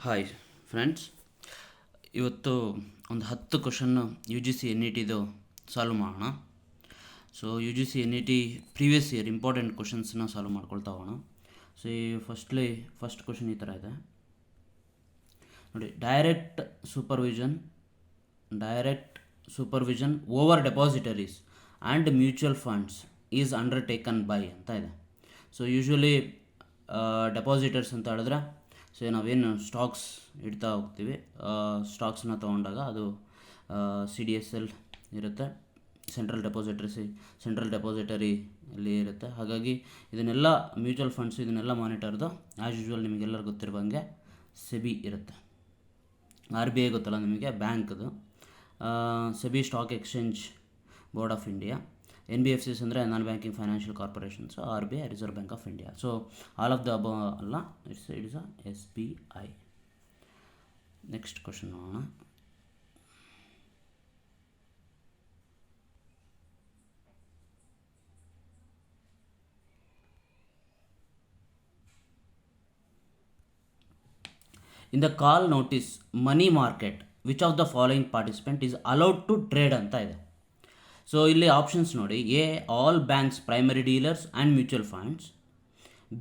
Hi friends, ಇವತ್ತು ಒಂದು 10 question U G C N E ಟಿದು ಸಾಲ್ವ್ ಮಾಡೋಣ. So U G C N E T previous year important ಕ್ವಶನ್ಸ್ನ solve ಮಾಡ್ಕೊಳ್ತಾ ಹೋಗೋಣ. ಸೊ ಈ ಫಸ್ಟ್ ಕ್ವಶನ್ ಈ ಥರ ಇದೆ ನೋಡಿ. Direct supervision over depositories and mutual funds is undertaken by ಅಂತ ಇದೆ. ಸೊ ಯೂಶ್ವಲಿ ಡೆಪಾಸಿಟರ್ಸ್ ಅಂತ ಹೇಳಿದ್ರೆ, ಸೊ ನಾವೇನು ಸ್ಟಾಕ್ಸ್ ಇಡ್ತಾ ಹೋಗ್ತೀವಿ, ಸ್ಟಾಕ್ಸ್ನ ತೊಗೊಂಡಾಗ ಅದು ಸಿ ಡಿ ಎಸ್ ಎಲ್ ಇರುತ್ತೆ, ಸೆಂಟ್ರಲ್ ಡೆಪಾಸಿಟರಿ ಅಲ್ಲಿ ಇರುತ್ತೆ. ಹಾಗಾಗಿ ಇದನ್ನೆಲ್ಲ ಮ್ಯೂಚುವಲ್ ಫಂಡ್ಸ್ ಇದನ್ನೆಲ್ಲ ಮಾನಿಟರ್ದು ಆ್ಯಸ್ ಯೂಶ್ವಲ್ ನಿಮಗೆಲ್ಲರೂ ಗೊತ್ತಿರುವಂಗೆ ಸೆಬಿ ಇರುತ್ತೆ. ಆರ್ ಬಿ ಐ ಗೊತ್ತಲ್ಲ ನಿಮಗೆ, ಬ್ಯಾಂಕ್ದು. SEBI stock exchange board of India. N B F Cs ಅಂದರೆ non banking financial corporations. R B I reserve bank of India. So all of the above ಅಲ್ಲ, it's a S B I. Next question ನೋಡೋಣ. In the call notice money market which of the following participant is allowed to trade ಅಂತ ಇದೆ. So ಇಲ್ಲಿ options ನೋಡಿ. A all banks primary dealers and mutual funds,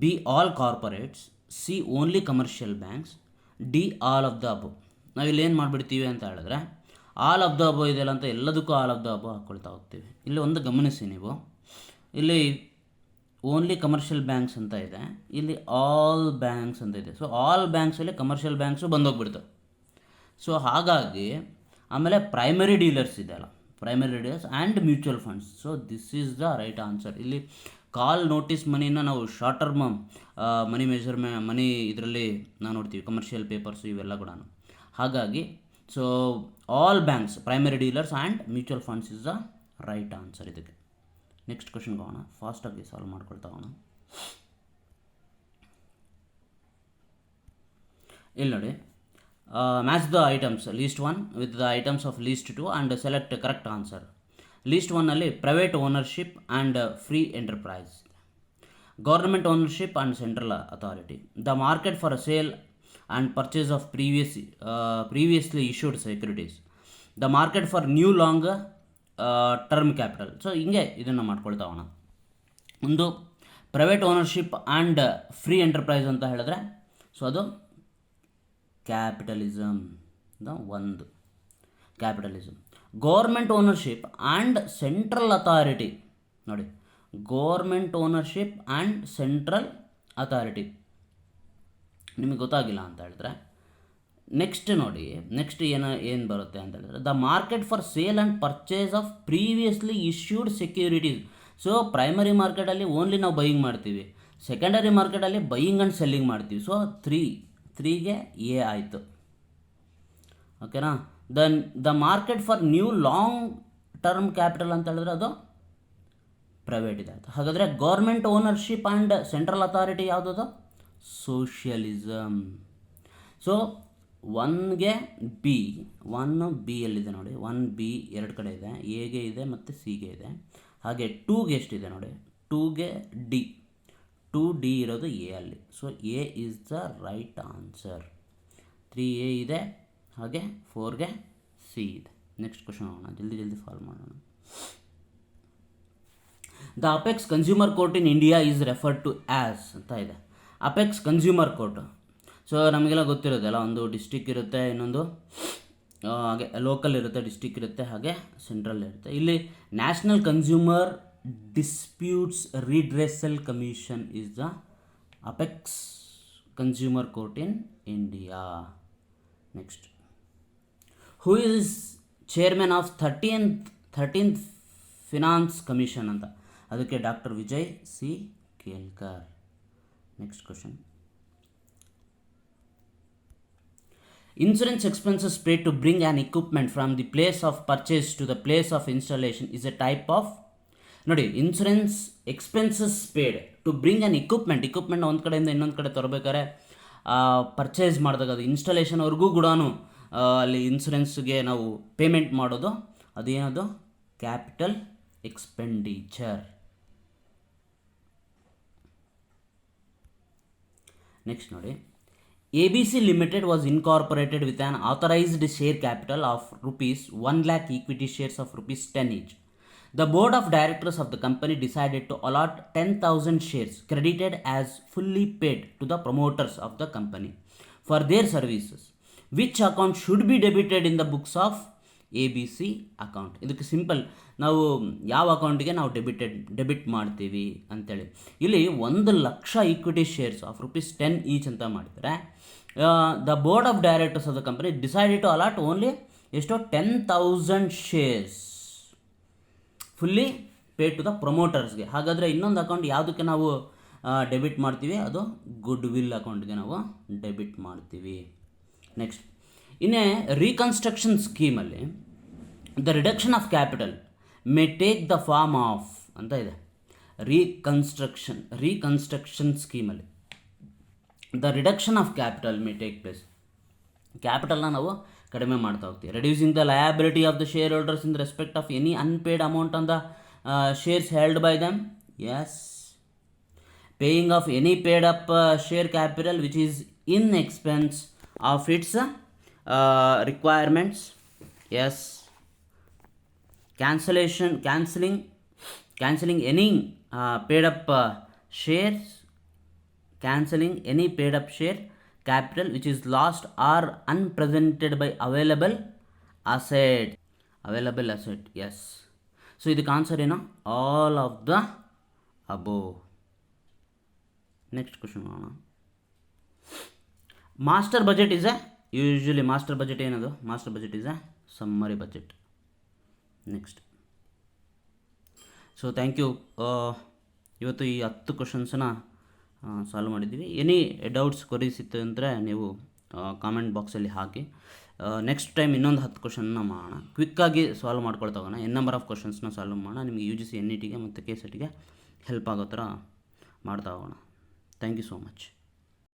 B all corporates, C only commercial banks, D all of the above. ನಾವಿಲ್ಲಿ ಏನು ಮಾಡಿಬಿಡ್ತೀವಿ ಅಂತ ಹೇಳಿದ್ರೆ, all of the ಅಬೋ ಇದೆಯಲ್ಲ ಅಂತ ಎಲ್ಲದಕ್ಕೂ ಆಲ್ ಆಫ್ ದ ಅಬೋ ಹಾಕ್ಕೊಳ್ತಾ ಹೋಗ್ತೀವಿ. ಇಲ್ಲಿ ಒಂದು ಗಮನಿಸಿ ನೀವು, ಇಲ್ಲಿ ಓನ್ಲಿ ಕಮರ್ಷಿಯಲ್ ಬ್ಯಾಂಕ್ಸ್ ಅಂತ ಇದೆ, ಇಲ್ಲಿ ಆಲ್ ಬ್ಯಾಂಕ್ಸ್ ಅಂತ ಇದೆ. ಸೊ ಆಲ್ ಬ್ಯಾಂಕ್ಸಲ್ಲಿ ಕಮರ್ಷಿಯಲ್ ಬ್ಯಾಂಕ್ಸು ಬಂದೋಗ್ಬಿಡ್ತವೆ. ಸೊ ಹಾಗಾಗಿ ಆಮೇಲೆ ಪ್ರೈಮರಿ ಡೀಲರ್ಸ್ ಇದೆಯಲ್ಲ, primary dealers and mutual funds. So this is the right answer. ಇಲ್ಲಿ ಕಾಲ್ ನೋಟಿಸ್ ಮನಿನ ನಾವು ಶಾರ್ಟ್ ಟರ್ಮ್ ಮನಿ ಇದರಲ್ಲಿ ನಾವು ನೋಡ್ತೀವಿ, ಕಮರ್ಷಿಯಲ್ ಪೇಪರ್ಸು ಇವೆಲ್ಲ ಕೂಡ. ಹಾಗಾಗಿ so all banks primary dealers and mutual funds is the right answer ಇದಕ್ಕೆ. ನೆಕ್ಸ್ಟ್ ಕ್ವಶನ್ಗೆ ಹೋಗೋಣ, ಫಾಸ್ಟಾಗಿ ಸಾಲ್ವ್ ಮಾಡ್ಕೊಳ್ತಾ ಹೋಗೋಣ. ಇಲ್ಲಿ ನೋಡಿ, match the items list 1 with the items of list 2 and select correct answer. List 1ನಲ್ಲಿ private ownership and free enterprise, government ownership and central authority, the market for sale and purchase of previously issued securities, the market for new long term capital. So ಹಿಂಗೆ ಇದನ್ನು ಮಾಡ್ಕೊಳ್ತಾ ಹೋಗೋಣ. ಒಂದು private ownership and free enterprise ಅಂತ ಹೇಳಿದ್ರೆ, so ಅದು capitalism ಒಂದು capitalism. Government ownership and central authority ನೋಡಿ, government ownership and central authority ನಿಮಗೆ ಗೊತ್ತಾಗಿಲ್ಲ ಅಂತ ಹೇಳಿದ್ರೆ, ನೆಕ್ಸ್ಟ್ ನೋಡಿ, ನೆಕ್ಸ್ಟ್ ಏನು ಬರುತ್ತೆ ಅಂತ ಹೇಳಿದ್ರೆ, the market for sale and purchase of previously issued securities. So primary ಮಾರ್ಕೆಟಲ್ಲಿ ಓನ್ಲಿ ನಾವು ಬೈಯಿಂಗ್ ಮಾಡ್ತೀವಿ, ಸೆಕೆಂಡರಿ ಮಾರ್ಕೆಟಲ್ಲಿ ಬೈಯಿಂಗ್ ಆ್ಯಂಡ್ ಸೆಲ್ಲಿಂಗ್ ಮಾಡ್ತೀವಿ. ಸೊ ತ್ರೀಗೆ ಎ ಆಯಿತು, ಓಕೆನಾ. The market for new long term capital ಅಂತ ಹೇಳಿದ್ರೆ ಅದು ಪ್ರೈವೇಟ್ ಇದೆ ಆಯಿತು. ಹಾಗಾದರೆ government ownership and central authority ಯಾವುದದು? ಸೋಷಿಯಲಿಸಮ್. ಸೊ 1ಗೆ ಬಿ, 1 ಎಲ್ಲಿದೆ ನೋಡಿ, 1B ಎರಡು ಕಡೆ ಇದೆ, ಎಗೆ ಇದೆ ಮತ್ತು ಸಿಗೆ ಇದೆ. ಹಾಗೆ 2ಗೆ ಎಷ್ಟಿದೆ ನೋಡಿ, 2ಗೆ ಡಿ, 2D ಇರೋದು ಎ ಅಲ್ಲಿ. So A is the right answer. 3A ಇದೆ, ಹಾಗೆ 4ಗೆ ಸಿ ಇದೆ. ನೆಕ್ಸ್ಟ್ ಕ್ವಶನ್ ಹೋಗೋಣ, ಜಲ್ದಿ ಫಾಲೋ ಮಾಡೋಣ. The apex consumer court in India is referred to as ಅಂತ ಇದೆ. ಅಪೆಕ್ಸ್ ಕನ್ಸ್ಯೂಮರ್ ಕೋರ್ಟ್, ಸೊ ನಮಗೆಲ್ಲ ಗೊತ್ತಿರೋದಲ್ಲ, ಒಂದು ಡಿಸ್ಟಿಕ್ ಇರುತ್ತೆ, ಇನ್ನೊಂದು ಹಾಗೆ ಲೋಕಲ್ ಇರುತ್ತೆ, ಡಿಸ್ಟಿಕ್ ಇರುತ್ತೆ, ಹಾಗೆ ಸೆಂಟ್ರಲ್ ಇರುತ್ತೆ. ಇಲ್ಲಿ national consumer disputes redressal commission is the apex consumer court in India. Next, who is chairman of 13th finance commission ಅಂತ? ಅದಕ್ಕೆ doctor Vijay C Kelkar. Next question, insurance expenses paid to bring an equipment from the place of purchase to the place of installation is a type of. ನೋಡಿ, insurance expenses paid to bring an equipment ಒಂದು ಕಡೆಯಿಂದ ಇನ್ನೊಂದು ಕಡೆ ತರಬೇಕಾದ್ರೆ purchase ಮಾಡಿದಾಗ ಅದು ಇನ್ಸ್ಟಾಲೇಷನ್ವರೆಗೂ ಕೂಡ ಅಲ್ಲಿ ಇನ್ಶೂರೆನ್ಸ್ಗೆ ನಾವು ಪೇಮೆಂಟ್ ಮಾಡೋದು, ಅದೇನದು ಕ್ಯಾಪಿಟಲ್ ಎಕ್ಸ್ಪೆಂಡಿಚರ್. ನೆಕ್ಸ್ಟ್ ನೋಡಿ, ABC Limited was incorporated with an authorized share capital of rupees 1 lakh equity shares of rupees 10 each. The board of directors of the company decided to allot 10,000 shares credited as fully paid to the promoters of the company for their services. Which account should be debited in the books of ABC account? ಇದಕ್ಕೆ simple, ನಾವು ಯಾವ ಅಕೌಂಟಿಗೆ ನಾವು debit ಮಾಡ್ತೀವಿ ಅಂತೇಳಿ. ಇಲ್ಲಿ 1,00,000 equity shares of rupees 10 each ಅಂತ ಮಾಡಿದರೆ, the board of directors of the company decided to allot only ಎಷ್ಟೋ 10,000 shares fully paid to the ಪ್ರೊಮೋಟರ್ಸ್ಗೆ. ಹಾಗಾದರೆ ಇನ್ನೊಂದು ಅಕೌಂಟ್ ಯಾವುದಕ್ಕೆ ನಾವು ಡೆಬಿಟ್ ಮಾಡ್ತೀವಿ? ಅದು ಗುಡ್ ವಿಲ್ ಅಕೌಂಟ್ಗೆ ನಾವು ಡೆಬಿಟ್ ಮಾಡ್ತೀವಿ. ನೆಕ್ಸ್ಟ್, ಇನ್ ಎ ರೀಕನ್ಸ್ಟ್ರಕ್ಷನ್ ಸ್ಕೀಮಲ್ಲಿ the reduction of capital may take the form of ಅಂತ ಇದೆ. ರೀಕನ್ಸ್ಟ್ರಕ್ಷನ್ ಸ್ಕೀಮಲ್ಲಿ the reduction of capital may take place. ಕ್ಯಾಪಿಟಲ್ನ ನಾವು ಕಡಿಮೆ ಮಾಡ್ತಾ ಹೋಗ್ತೀವಿ. Reducing the liability of the share holders in respect of any unpaid amount on the shares held by them. Yes. Paying off any paid up share capital which is in expense of its requirements. Yes. Cancelling any paid up shares, cancelling any paid up share capital which is lost or unpresented by available asset. Yes. So ಇದಕ್ಕೆ answer ಏನು? All of the above. Next question ನೋಡೋಣ. Master budget is a usually master budget ಏನದು? Master budget is a summary budget. Next. So thank you. ಇವತ್ತು ಈ 10 ಕ್ವಶನ್ಸನ್ನ solve ಮಾಡಿದ್ದೀವಿ. Any doubts queries ಇತ್ತು ಅಂದರೆ ನೀವು ಕಾಮೆಂಟ್ ಬಾಕ್ಸಲ್ಲಿ ಹಾಕಿ. ನೆಕ್ಸ್ಟ್ ಟೈಮ್ ಇನ್ನೊಂದು 10 ಕ್ವಶನ್ನ ಮಾಡೋಣ. ಕ್ವಿಕ್ಕಾಗಿ ಸಾಲ್ವ್ ಮಾಡ್ಕೊಳ್ತಾ ಹೋಗೋಣ. ಎನ್ ನಂಬರ್ ಆಫ್ ಕ್ವಶನ್ಸ್ನ ಸಾಲ್ವ್ ಮಾಡೋಣ. ನಿಮಗೆ UGC NETಗೆ ಮತ್ತು KCETಗೆ ಹೆಲ್ಪ್ ಆಗೋ ಥರ ಮಾಡ್ತಾ ಹೋಗೋಣ. Thank you so much.